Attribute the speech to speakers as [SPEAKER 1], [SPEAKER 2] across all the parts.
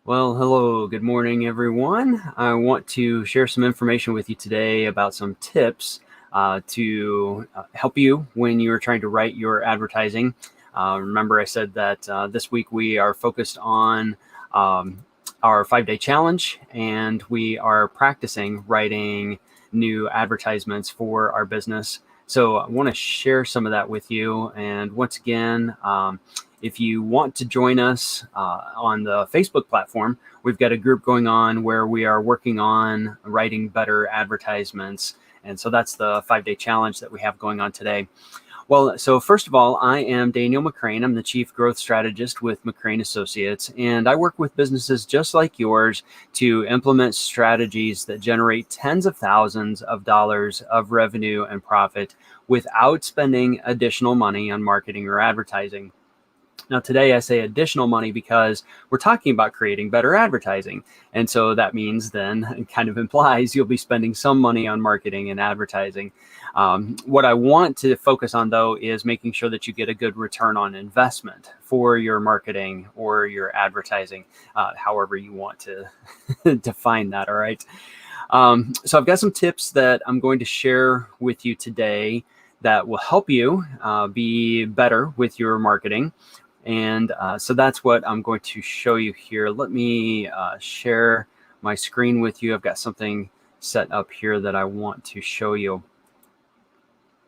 [SPEAKER 1] Well, hello, good morning, everyone. I want to share some information with you today about some tips to help you when you're trying to write your advertising. Remember, I said that this week we are focused on um, our 5-day challenge, and we are practicing writing new advertisements for our business. So I want to share some of that with you. And once again, if you want to join us on the Facebook platform, we've got a group going on where we are working on writing better advertisements. And so that's the 5-day challenge that we have going on today. Well, so first of all, I am Daniel McCrane. I'm the Chief Growth Strategist with McCrane Associates, and I work with businesses just like yours to implement strategies that generate tens of thousands of dollars of revenue and profit without spending additional money on marketing or advertising. Now, today I say additional money because we're talking about creating better advertising. And so that means then it kind of implies you'll be spending some money on marketing and advertising. What I want to focus on, though, is making sure that you get a good return on investment for your marketing or your advertising, however you want to define that. All right. So I've got some tips that I'm going to share with you today that will help you be better with your marketing. And so that's what I'm going to show you here. Let me share my screen with you. I've got something set up here that I want to show you.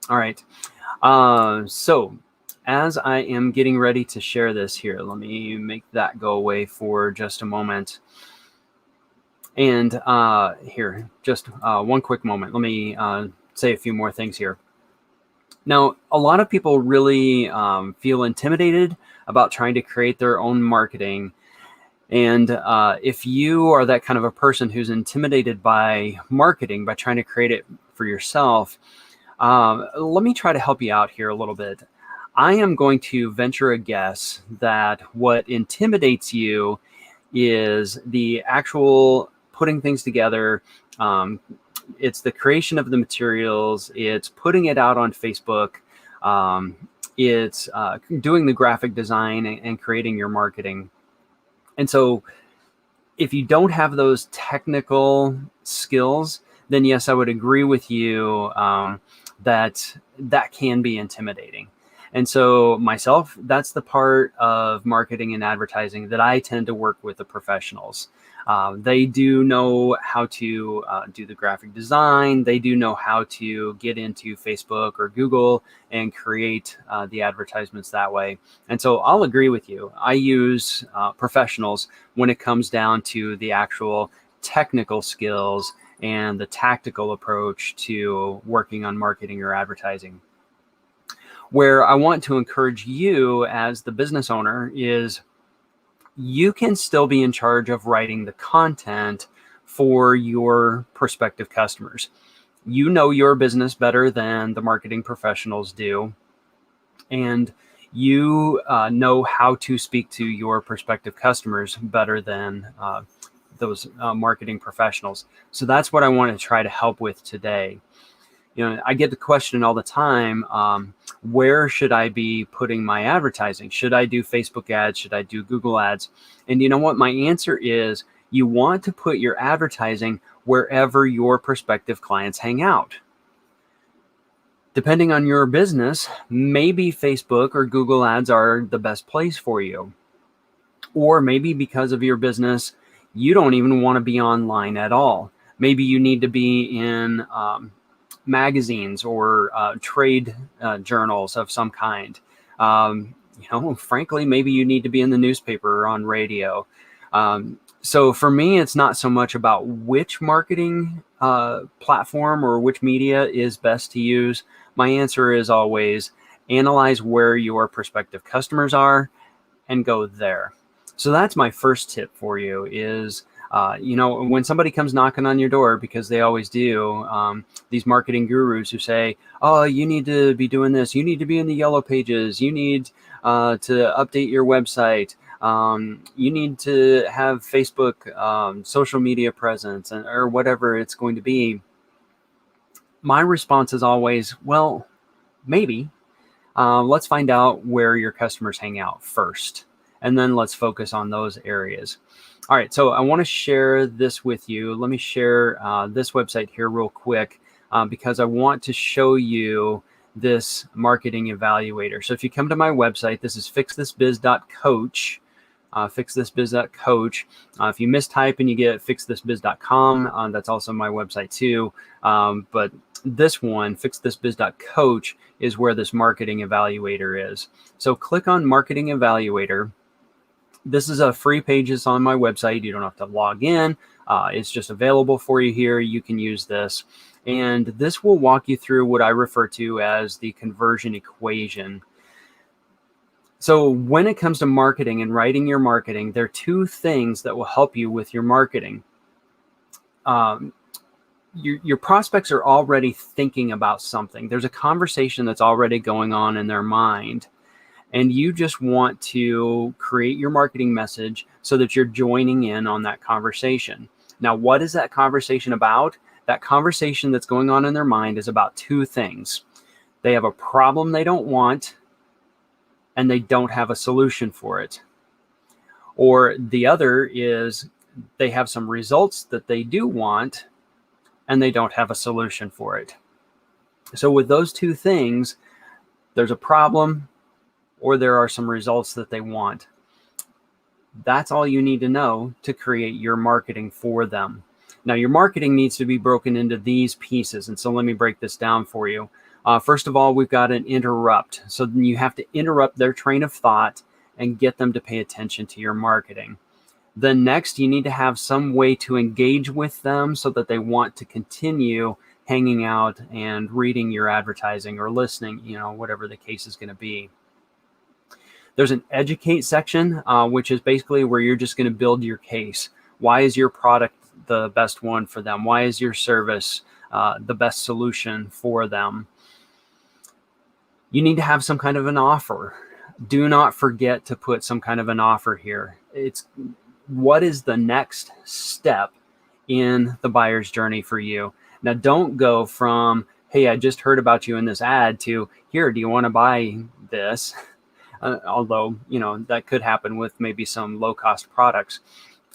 [SPEAKER 1] All right. So as I am getting ready to share this here, let me make that go away for just a moment. And here, just one quick moment. Let me say a few more things here. Now, a lot of people really feel intimidated about trying to create their own marketing. And if you are that kind of a person who's intimidated by marketing, by trying to create it for yourself, let me try to help you out here a little bit. I am going to venture a guess that what intimidates you is the actual putting things together. It's the creation of the materials. It's putting it out on Facebook. It's doing the graphic design and creating your marketing. And so if you don't have those technical skills, then yes, I would agree with you that can be intimidating. And so myself, that's the part of marketing and advertising that I tend to work with the professionals. They do know how to do the graphic design. They do know how to get into Facebook or Google and create the advertisements that way. And so I'll agree with you. I use professionals when it comes down to the actual technical skills and the tactical approach to working on marketing or advertising. Where I want to encourage you as the business owner is you can still be in charge of writing the content for your prospective customers. You know your business better than the marketing professionals do, and you know how to speak to your prospective customers better than those marketing professionals. So that's what I want to try to help with today. You know, I get the question all the time, where should I be putting my advertising? Should I do Facebook ads? Should I do Google ads? And you know what? My answer is you want to put your advertising wherever your prospective clients hang out. Depending on your business, maybe Facebook or Google ads are the best place for you. Or maybe because of your business, you don't even want to be online at all. Maybe you need to be in magazines or trade journals of some kind. Frankly, maybe you need to be in the newspaper or on radio. So for me, it's not so much about which marketing platform or which media is best to use. My answer is always analyze where your prospective customers are and go there. So that's my first tip for you is when somebody comes knocking on your door, because they always do, these marketing gurus who say, oh, you need to be doing this. You need to be in the yellow pages. You need to update your website. You need to have Facebook social media presence or whatever it's going to be. My response is always, well, maybe. Let's find out where your customers hang out first. And then let's focus on those areas. All right, so I want to share this with you. Let me share this website here real quick because I want to show you this marketing evaluator. So if you come to my website, this is fixthisbiz.coach. Fixthisbiz.coach. If you mistype and you get fixthisbiz.com, that's also my website too. But this one, fixthisbiz.coach, is where this marketing evaluator is. So click on marketing evaluator. This is a free pages on my website. You don't have to log in. It's just available for you here. You can use this. And this will walk you through what I refer to as the conversion equation. So when it comes to marketing and writing your marketing, there are two things that will help you with your marketing. Your prospects are already thinking about something. There's a conversation that's already going on in their mind. And you just want to create your marketing message so that you're joining in on that conversation. Now, what is that conversation about? That conversation that's going on in their mind is about two things. They have a problem they don't want, and they don't have a solution for it. Or the other is they have some results that they do want, and they don't have a solution for it. So with those two things, there's a problem, or there are some results that they want. That's all you need to know to create your marketing for them. Now, your marketing needs to be broken into these pieces. And so let me break this down for you. First of all, we've got an interrupt. So then you have to interrupt their train of thought and get them to pay attention to your marketing. Then next, you need to have some way to engage with them so that they want to continue hanging out and reading your advertising or listening, whatever the case is going to be. There's an educate section, which is basically where you're just going to build your case. Why is your product the best one for them? Why is your service the best solution for them? You need to have some kind of an offer. Do not forget to put some kind of an offer here. It's what is the next step in the buyer's journey for you. Now, don't go from, hey, I just heard about you in this ad to, here, do you want to buy this? Although, that could happen with maybe some low-cost products.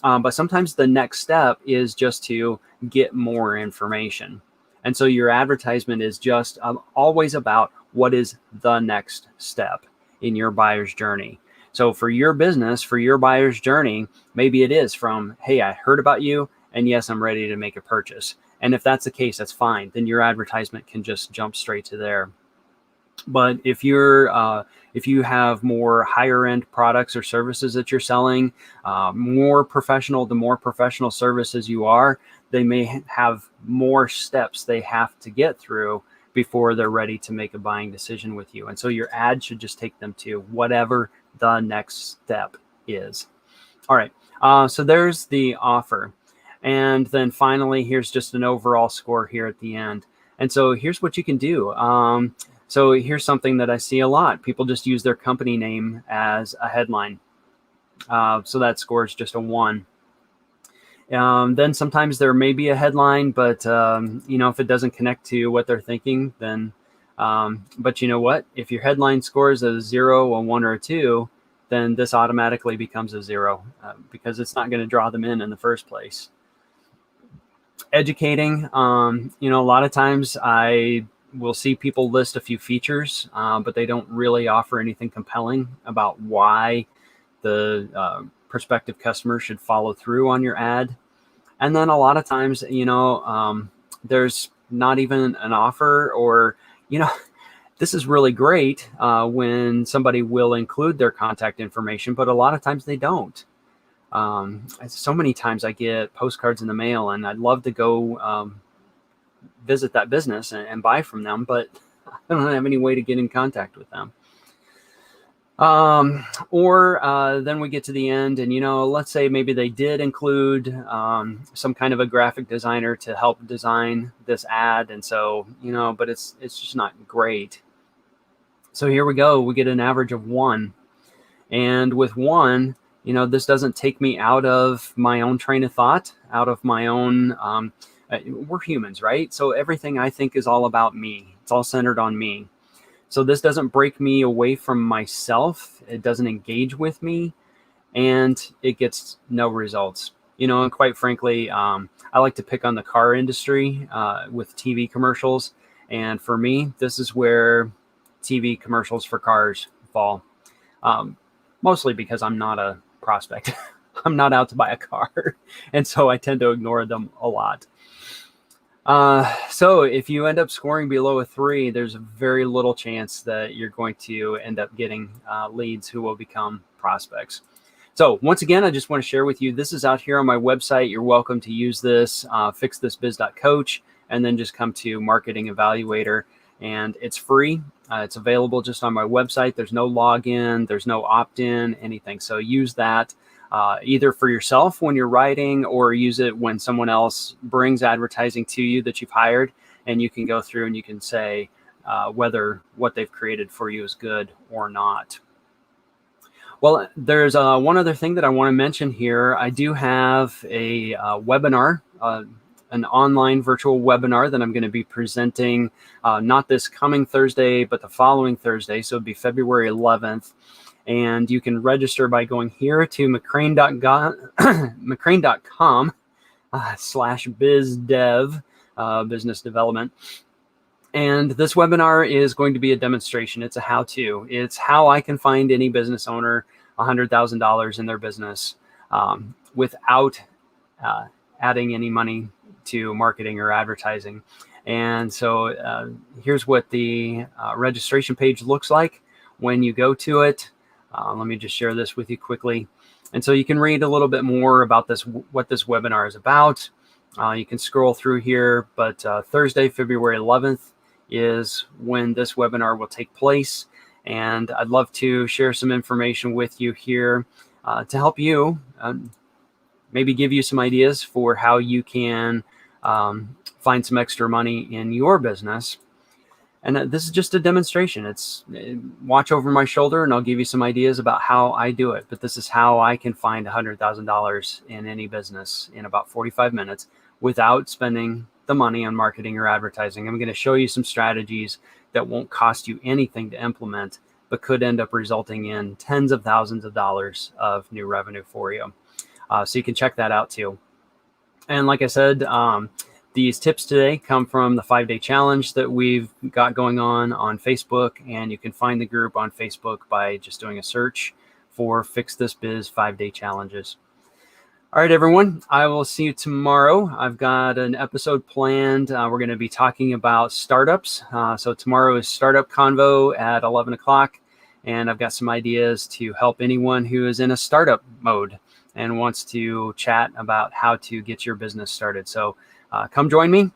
[SPEAKER 1] But sometimes the next step is just to get more information. And so your advertisement is just always about what is the next step in your buyer's journey. So for your business, for your buyer's journey, maybe it is from, hey, I heard about you, and yes, I'm ready to make a purchase. And if that's the case, that's fine. Then your advertisement can just jump straight to there. But if you have more higher end products or services that you're selling, the more professional services you are, they may have more steps they have to get through before they're ready to make a buying decision with you. And so your ad should just take them to whatever the next step is. All right. So there's the offer. And then finally, here's just an overall score here at the end. And so here's what you can do. So here's something that I see a lot. People just use their company name as a headline. So that score is just a 1. Then sometimes there may be a headline, but if it doesn't connect to what they're thinking, then, but you know what? If your headline scores a 0, a 1, or a 2, then this automatically becomes a 0 because it's not going to draw them in the first place. Educating, a lot of times we'll see people list a few features, but they don't really offer anything compelling about why the prospective customer should follow through on your ad. And then a lot of times, there's not even an offer, or, this is really great when somebody will include their contact information, but a lot of times they don't. So many times I get postcards in the mail, and I'd love to go visit that business and buy from them, but I don't have any way to get in contact with them. Then we get to the end, and let's say maybe they did include some kind of a graphic designer to help design this ad, and so but it's just not great. So here we go. We get an average of 1, and with 1, this doesn't take me out of my own train of thought, out of my own. We're humans, right? So everything I think is all about me. It's all centered on me. So this doesn't break me away from myself. It doesn't engage with me, and it gets no results. And quite frankly, I like to pick on the car industry with TV commercials. And for me, this is where TV commercials for cars fall. Um, Mostly because I'm not a prospect. I'm not out to buy a car. And so I tend to ignore them a lot. So if you end up scoring below a 3, there's a very little chance that you're going to end up getting leads who will become prospects. So once again, I just want to share with you, this is out here on my website. You're welcome to use this, fixthisbiz.coach, and then just come to Marketing Evaluator, and it's free. It's available just on my website. There's no login, there's no opt-in, anything. So use that either for yourself when you're writing, or use it when someone else brings advertising to you that you've hired, and you can go through and you can say whether what they've created for you is good or not. Well, there's one other thing that I want to mention here. I do have a webinar, an online virtual webinar that I'm going to be presenting not this coming Thursday, but the following Thursday. So it'll be February 11th. And you can register by going here to mccrane.com /bizdev, business development. And this webinar is going to be a demonstration. It's a how-to. It's how I can find any business owner $100,000 in their business without adding any money to marketing or advertising. And so here's what the registration page looks like when you go to it. Let me just share this with you quickly. And so you can read a little bit more about this, what this webinar is about. You can scroll through here, but Thursday, February 11th is when this webinar will take place. And I'd love to share some information with you here to help you, maybe give you some ideas for how you can find some extra money in your business. And this is just a demonstration. It's watch over my shoulder and I'll give you some ideas about how I do it. But this is how I can find $100,000 in any business in about 45 minutes without spending the money on marketing or advertising. I'm going to show you some strategies that won't cost you anything to implement, but could end up resulting in tens of thousands of dollars of new revenue for you. So you can check that out too. And like I said, these tips today come from the 5-day challenge that we've got going on Facebook, and you can find the group on Facebook by just doing a search for Fix This Biz 5-day challenges. All right, everyone, I will see you tomorrow. I've got an episode planned. We're going to be talking about startups. So tomorrow is Startup Convo at 11 o'clock, and I've got some ideas to help anyone who is in a startup mode and wants to chat about how to get your business started. So come join me.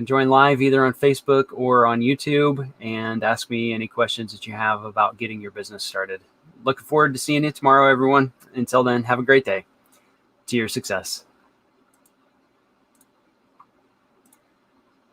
[SPEAKER 1] Join live either on Facebook or on YouTube and ask me any questions that you have about getting your business started. Looking forward to seeing you tomorrow, everyone. Until then, have a great day. To your success.